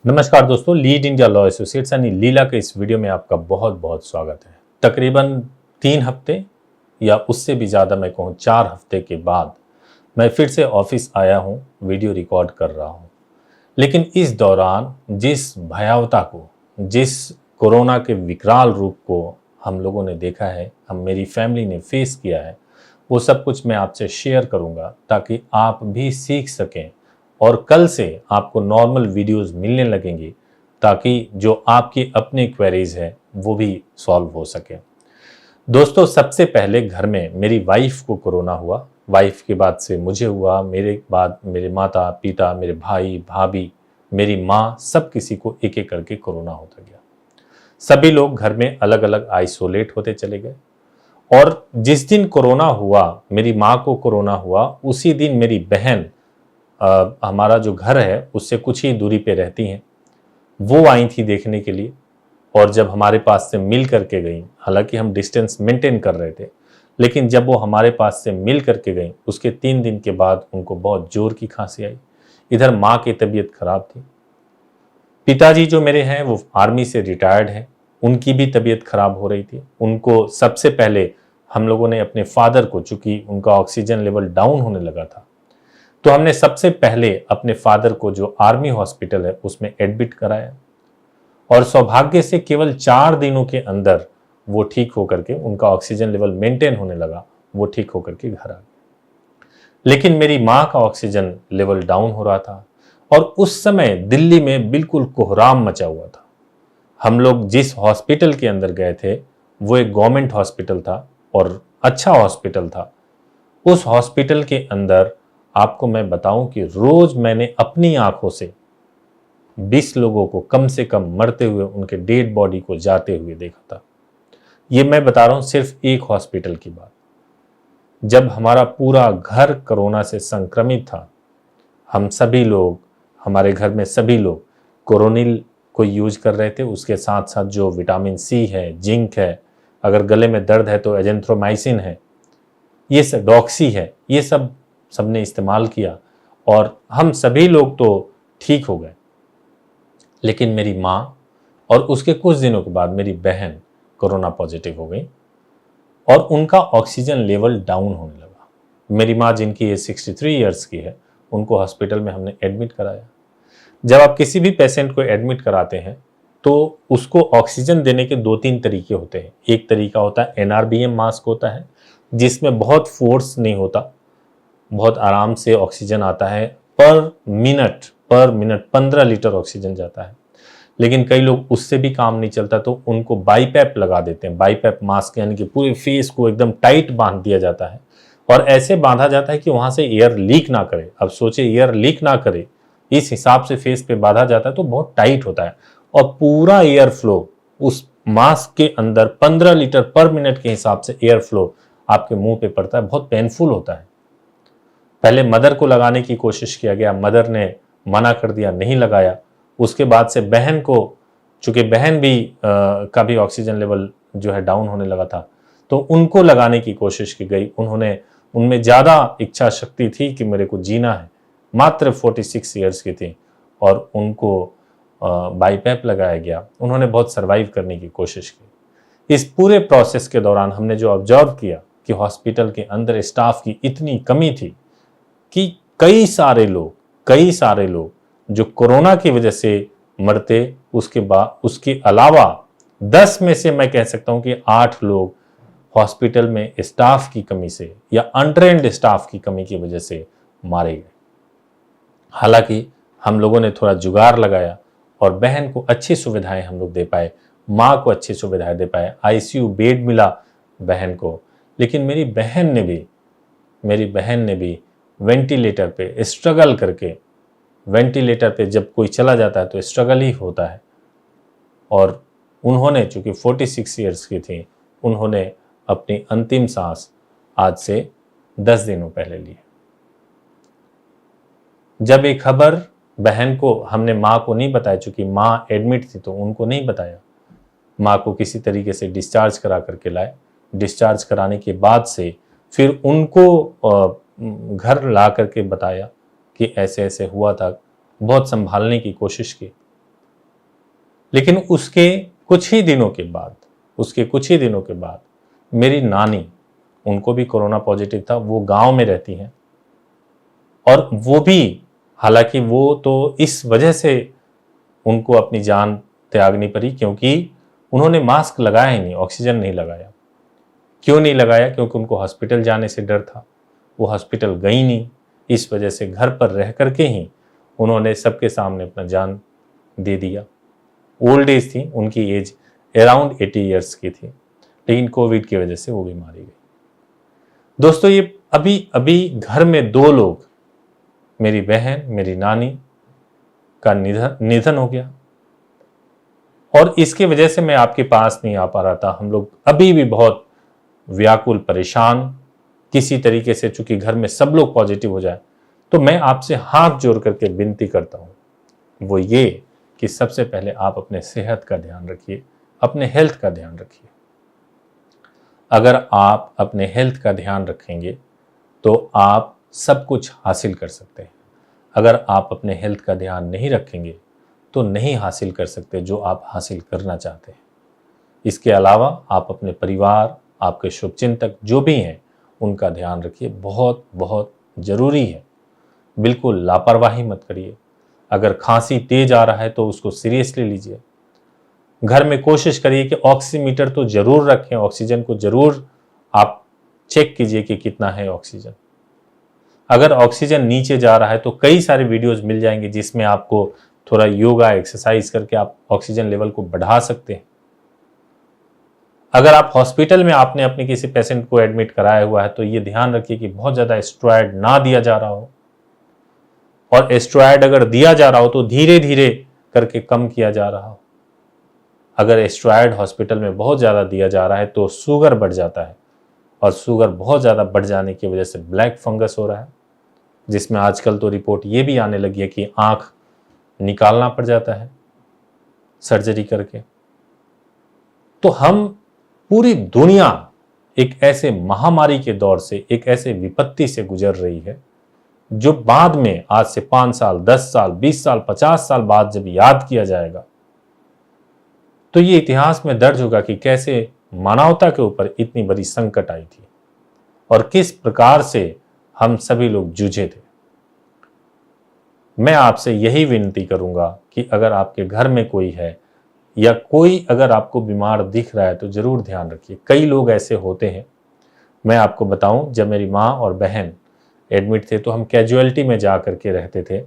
नमस्कार दोस्तों, lead India law associates यानी लीला के इस वीडियो में आपका बहुत बहुत स्वागत है। तकरीबन 3 हफ्ते या उससे भी ज़्यादा मैं कहूँ 4 हफ्ते के बाद मैं फिर से ऑफिस आया हूँ, वीडियो रिकॉर्ड कर रहा हूँ। लेकिन इस दौरान जिस भयावता को, जिस कोरोना के विकराल रूप को हम लोगों ने देखा है, मेरी फैमिली ने फेस किया है, वो सब कुछ मैं आपसे शेयर करूँगा ताकि आप भी सीख सकें और कल से आपको नॉर्मल वीडियोस मिलने लगेंगी ताकि जो आपकी अपनी क्वेरीज है वो भी सॉल्व हो सके। दोस्तों, सबसे पहले घर में मेरी वाइफ को कोरोना हुआ, वाइफ के बाद से मुझे हुआ, मेरे बाद मेरे माता पिता, मेरे भाई भाभी, मेरी माँ, सब किसी को एक एक करके कोरोना होता गया। सभी लोग घर में अलग अलग आइसोलेट होते चले गए और जिस दिन कोरोना हुआ, मेरी माँ को कोरोना हुआ, उसी दिन मेरी बहन, हमारा जो घर है उससे कुछ ही दूरी पे रहती हैं, वो आई थी देखने के लिए। और जब हमारे पास से मिल करके गई, हालांकि हम डिस्टेंस मेंटेन कर रहे थे, लेकिन जब वो हमारे पास से मिल करके गई, उसके 3 दिन के बाद उनको बहुत जोर की खांसी आई। इधर माँ की तबीयत खराब थी। पिताजी जो मेरे हैं वो आर्मी से रिटायर्ड हैं, उनकी भी तबीयत खराब हो रही थी। उनको सबसे पहले हम लोगों ने अपने फादर को, चूंकि उनका ऑक्सीजन लेवल डाउन होने लगा था, तो हमने सबसे पहले अपने फादर को जो आर्मी हॉस्पिटल है उसमें एडमिट कराया और सौभाग्य से केवल 4 दिनों के अंदर वो ठीक होकर के, उनका ऑक्सीजन लेवल मेंटेन होने लगा, वो ठीक होकर के घर आ गए। लेकिन मेरी माँ का ऑक्सीजन लेवल डाउन हो रहा था और उस समय दिल्ली में बिल्कुल कोहराम मचा हुआ था। हम लोग जिस हॉस्पिटल के अंदर गए थे वो एक गवर्नमेंट हॉस्पिटल था और अच्छा हॉस्पिटल था। उस हॉस्पिटल के अंदर आपको मैं बताऊं कि रोज मैंने अपनी आंखों से 20 लोगों को कम से कम मरते हुए, उनके डेड बॉडी को जाते हुए देखा था। ये मैं बता रहा हूं सिर्फ एक हॉस्पिटल की बात। जब हमारा पूरा घर कोरोना से संक्रमित था, हम सभी लोग, हमारे घर में सभी लोग कोरोनिल को यूज कर रहे थे। उसके साथ साथ जो विटामिन सी है, जिंक है, अगर गले में दर्द है तो एजेंथ्रोमाइसिन है, ये सब डॉक्सी है, ये सब सबने इस्तेमाल किया और हम सभी लोग तो ठीक हो गए। लेकिन मेरी माँ और उसके कुछ दिनों के बाद मेरी बहन कोरोना पॉजिटिव हो गई और उनका ऑक्सीजन लेवल डाउन होने लगा। मेरी माँ, जिनकी एज 63 ईयर्स की है, उनको हॉस्पिटल में हमने एडमिट कराया। जब आप किसी भी पेशेंट को एडमिट कराते हैं तो उसको ऑक्सीजन देने के 2-3 तरीके होते हैं। एक तरीका होता है एनआरबीएम मास्क होता है, जिसमें बहुत फोर्स नहीं होता, बहुत आराम से ऑक्सीजन आता है। पर मिनट 15 लीटर ऑक्सीजन जाता है। लेकिन कई लोग उससे भी काम नहीं चलता तो उनको बाईपैप लगा देते हैं। बाईपैप मास्क यानी कि पूरे फेस को एकदम टाइट बांध दिया जाता है और ऐसे बांधा जाता है कि वहां से एयर लीक ना करे। अब सोचे, एयर लीक ना करे, इस हिसाब से फेस पे बांधा जाता है तो बहुत टाइट होता है और पूरा एयर फ्लो उस मास्क के अंदर 15 लीटर पर मिनट के हिसाब से एयर फ्लो आपके मुंह पे पड़ता है। बहुत पेनफुल होता है। पहले मदर को लगाने की कोशिश किया गया, मदर ने मना कर दिया, नहीं लगाया। उसके बाद से बहन को, चूंकि बहन भी का भी ऑक्सीजन लेवल जो है डाउन होने लगा था, तो उनको लगाने की कोशिश की गई। उनमें ज़्यादा इच्छा शक्ति थी कि मेरे को जीना है। मात्र 46 ईयर्स की थी और उनको बाईपैप लगाया गया। उन्होंने बहुत सर्वाइव करने की कोशिश की। इस पूरे प्रोसेस के दौरान हमने जो ऑब्जर्व किया कि हॉस्पिटल के अंदर स्टाफ की इतनी कमी थी कि कई सारे लोग जो कोरोना की वजह से मरते, उसके अलावा 10 में से मैं कह सकता हूं कि 8 लोग हॉस्पिटल में स्टाफ की कमी से या अनट्रेन्ड स्टाफ की कमी की वजह से मारे गए। हालांकि हम लोगों ने थोड़ा जुगाड़ लगाया और बहन को अच्छी सुविधाएं हम लोग दे पाए, माँ को अच्छी सुविधाएं दे पाए, आईसीयू बेड मिला बहन को। लेकिन मेरी बहन ने भी वेंटिलेटर पे स्ट्रगल करके, वेंटिलेटर पे जब कोई चला जाता है तो स्ट्रगल ही होता है, और उन्होंने, चूंकि 46 ईयर्स की थी, उन्होंने अपनी अंतिम सांस आज से 10 दिनों पहले ली। जब ये खबर बहन को, हमने माँ को नहीं बताया, चूंकि माँ एडमिट थी तो उनको नहीं बताया, माँ को किसी तरीके से डिस्चार्ज करा करके लाए। डिस्चार्ज कराने के बाद से फिर उनको घर ला करके बताया कि ऐसे ऐसे हुआ था। बहुत संभालने की कोशिश की लेकिन उसके कुछ ही दिनों के बाद मेरी नानी, उनको भी कोरोना पॉजिटिव था, वो गांव में रहती हैं, और वो भी, हालांकि वो तो इस वजह से उनको अपनी जान त्यागनी पड़ी क्योंकि उन्होंने मास्क लगाया ही नहीं, ऑक्सीजन नहीं लगाया। क्यों नहीं लगाया? क्योंकि उनको हॉस्पिटल जाने से डर था। वो हॉस्पिटल गई नहीं, इस वजह से घर पर रह करके ही उन्होंने सबके सामने अपना जान दे दिया। ओल्ड एज थी, उनकी एज अराउंड 80 ईयर्स की थी, लेकिन कोविड की वजह से वो भी मारी गई। दोस्तों, ये अभी अभी घर में 2 लोग, मेरी बहन, मेरी नानी का निधन हो गया, और इसकी वजह से मैं आपके पास नहीं आ पा रहा था। हम लोग अभी भी बहुत व्याकुल, परेशान, किसी तरीके से, चूंकि घर में सब लोग पॉजिटिव हो जाए, तो मैं आपसे हाथ जोड़ करके विनती करता हूं, वो ये कि सबसे पहले आप अपने सेहत का ध्यान रखिए, अपने हेल्थ का ध्यान रखिए। अगर आप अपने हेल्थ का ध्यान रखेंगे तो आप सब कुछ हासिल कर सकते हैं। अगर आप अपने हेल्थ का ध्यान नहीं रखेंगे तो नहीं हासिल कर सकते जो आप हासिल करना चाहते हैं। इसके अलावा आप अपने परिवार, आपके शुभचिंतक जो भी हैं, उनका ध्यान रखिए, बहुत बहुत ज़रूरी है। बिल्कुल लापरवाही मत करिए। अगर खांसी तेज आ रहा है तो उसको सीरियसली लीजिए। घर में कोशिश करिए कि ऑक्सीमीटर तो जरूर रखें, ऑक्सीजन को जरूर आप चेक कीजिए कि कितना है ऑक्सीजन। अगर ऑक्सीजन नीचे जा रहा है तो कई सारे वीडियोस मिल जाएंगे जिसमें आपको थोड़ा योगा, एक्सरसाइज करके आप ऑक्सीजन लेवल को बढ़ा सकते हैं। अगर आप हॉस्पिटल में आपने अपने किसी पेशेंट को एडमिट कराया हुआ है तो ये ध्यान रखिए कि बहुत ज़्यादा स्टेरॉयड ना दिया जा रहा हो, और स्टेरॉयड अगर दिया जा रहा हो तो धीरे धीरे करके कम किया जा रहा हो। अगर स्टेरॉयड हॉस्पिटल में बहुत ज़्यादा दिया जा रहा है तो शुगर बढ़ जाता है, और शुगर बहुत ज़्यादा बढ़ जाने की वजह से ब्लैक फंगस हो रहा है, जिसमें आजकल तो रिपोर्ट ये भी आने लगी है कि आँख निकालना पड़ जाता है सर्जरी करके। तो हम, पूरी दुनिया एक ऐसे महामारी के दौर से, एक ऐसे विपत्ति से गुजर रही है जो बाद में, आज से 5 साल, 10 साल, 20 साल, 50 साल बाद जब याद किया जाएगा तो ये इतिहास में दर्ज होगा कि कैसे मानवता के ऊपर इतनी बड़ी संकट आई थी और किस प्रकार से हम सभी लोग जूझे थे। मैं आपसे यही विनती करूंगा कि अगर आपके घर में कोई है या कोई अगर आपको बीमार दिख रहा है तो जरूर ध्यान रखिए। कई लोग ऐसे होते हैं, मैं आपको बताऊं, जब मेरी माँ और बहन एडमिट थे तो हम कैजुअलिटी में जा करके रहते थे,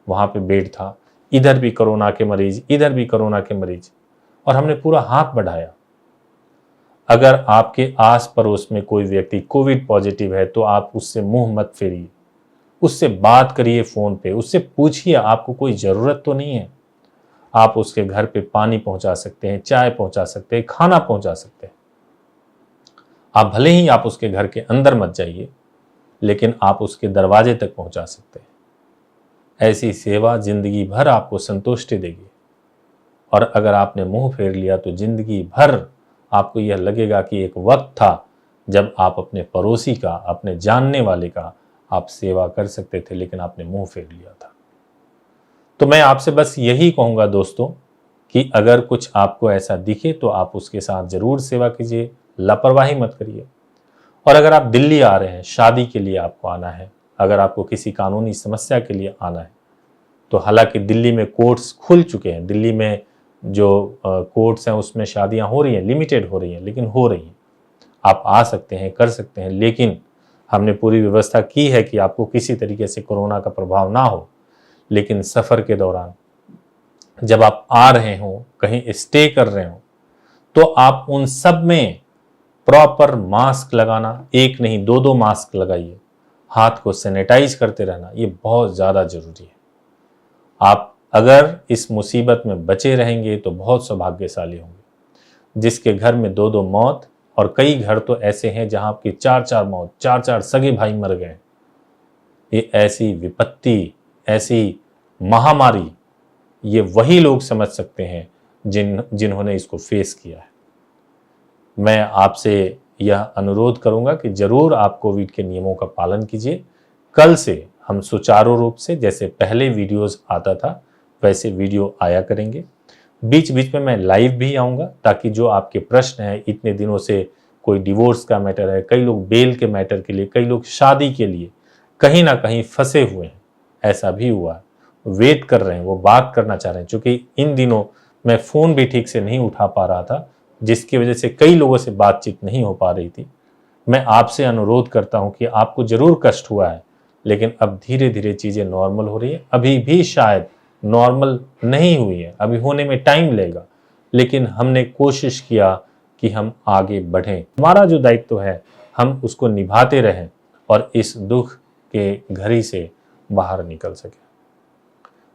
वहाँ पे बेड था, इधर भी कोरोना के मरीज, इधर भी कोरोना के मरीज, और हमने पूरा हाथ बढ़ाया। अगर आपके आस पड़ोस में कोई व्यक्ति कोविड पॉजिटिव है तो आप उससे मुंह मत फेरिए, उससे बात करिए फ़ोन पे, उससे पूछिए आपको कोई ज़रूरत तो नहीं है। आप उसके घर पे पानी पहुंचा सकते हैं, चाय पहुंचा सकते हैं, खाना पहुंचा सकते हैं। आप भले ही आप उसके घर के अंदर मत जाइए, लेकिन आप उसके दरवाजे तक पहुंचा सकते हैं। ऐसी सेवा जिंदगी भर आपको संतुष्टि देगी, और अगर आपने मुंह फेर लिया तो जिंदगी भर आपको यह लगेगा कि एक वक्त था जब आप अपने पड़ोसी का, अपने जानने वाले का आप सेवा कर सकते थे, लेकिन आपने मुंह फेर लिया था। तो मैं आपसे बस यही कहूँगा दोस्तों कि अगर कुछ आपको ऐसा दिखे तो आप उसके साथ ज़रूर सेवा कीजिए, लापरवाही मत करिए। और अगर आप दिल्ली आ रहे हैं, शादी के लिए आपको आना है, अगर आपको किसी कानूनी समस्या के लिए आना है, तो हालांकि दिल्ली में कोर्ट्स खुल चुके हैं, दिल्ली में जो कोर्ट्स हैं उसमें शादियां हो रही हैं, लिमिटेड हो रही हैं, लेकिन हो रही हैं। आप आ सकते हैं, कर सकते हैं, लेकिन हमने पूरी व्यवस्था की है कि आपको किसी तरीके से कोरोना का प्रभाव ना हो। लेकिन सफ़र के दौरान जब आप आ रहे हों, कहीं स्टे कर रहे हों, तो आप उन सब में प्रॉपर मास्क लगाना, एक नहीं 2-2 मास्क लगाइए, हाथ को सैनिटाइज करते रहना, ये बहुत ज़्यादा ज़रूरी है। आप अगर इस मुसीबत में बचे रहेंगे तो बहुत सौभाग्यशाली होंगे। जिसके घर में 2-2 मौत, और कई घर तो ऐसे हैं जहां आपकी 4-4 मौत, 4-4 सगे भाई मर गए, ये ऐसी विपत्ति, ऐसी महामारी, ये वही लोग समझ सकते हैं जिन्होंने इसको फेस किया है। मैं आपसे यह अनुरोध करूंगा कि जरूर आप कोविड के नियमों का पालन कीजिए। कल से हम सुचारू रूप से, जैसे पहले वीडियोस आता था वैसे वीडियो आया करेंगे। बीच बीच में मैं लाइव भी आऊँगा ताकि जो आपके प्रश्न हैं, इतने दिनों से कोई डिवोर्स का मैटर है, कई लोग बेल के मैटर के लिए, कई लोग शादी के लिए कहीं ना कहीं फंसे हुए हैं, ऐसा भी हुआ है, वेट कर रहे हैं, वो बात करना चाह रहे हैं। क्योंकि इन दिनों मैं फ़ोन भी ठीक से नहीं उठा पा रहा था, जिसकी वजह से कई लोगों से बातचीत नहीं हो पा रही थी। मैं आपसे अनुरोध करता हूं कि आपको जरूर कष्ट हुआ है, लेकिन अब धीरे धीरे चीज़ें नॉर्मल हो रही है। अभी भी शायद नॉर्मल नहीं हुई है, अभी होने में टाइम लगेगा, लेकिन हमने कोशिश किया कि हम आगे बढ़ें। हमारा जो दायित्व है हम उसको निभाते रहें और इस दुख के घड़ी से बाहर निकल सकें।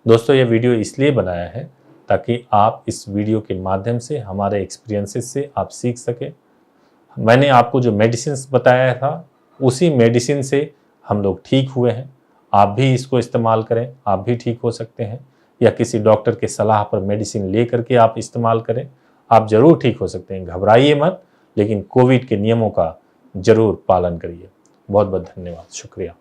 दोस्तों, ये वीडियो इसलिए बनाया है ताकि आप इस वीडियो के माध्यम से, हमारे एक्सपीरियंसेस से आप सीख सकें। मैंने आपको जो मेडिसिन्स बताया था, उसी मेडिसिन से हम लोग ठीक हुए हैं। आप भी इसको इस्तेमाल करें, आप भी ठीक हो सकते हैं, या किसी डॉक्टर के सलाह पर मेडिसिन ले करके आप इस्तेमाल करें, आप ज़रूर ठीक हो सकते हैं। घबराइए मत, लेकिन कोविड के नियमों का ज़रूर पालन करिए। बहुत बहुत धन्यवाद, शुक्रिया।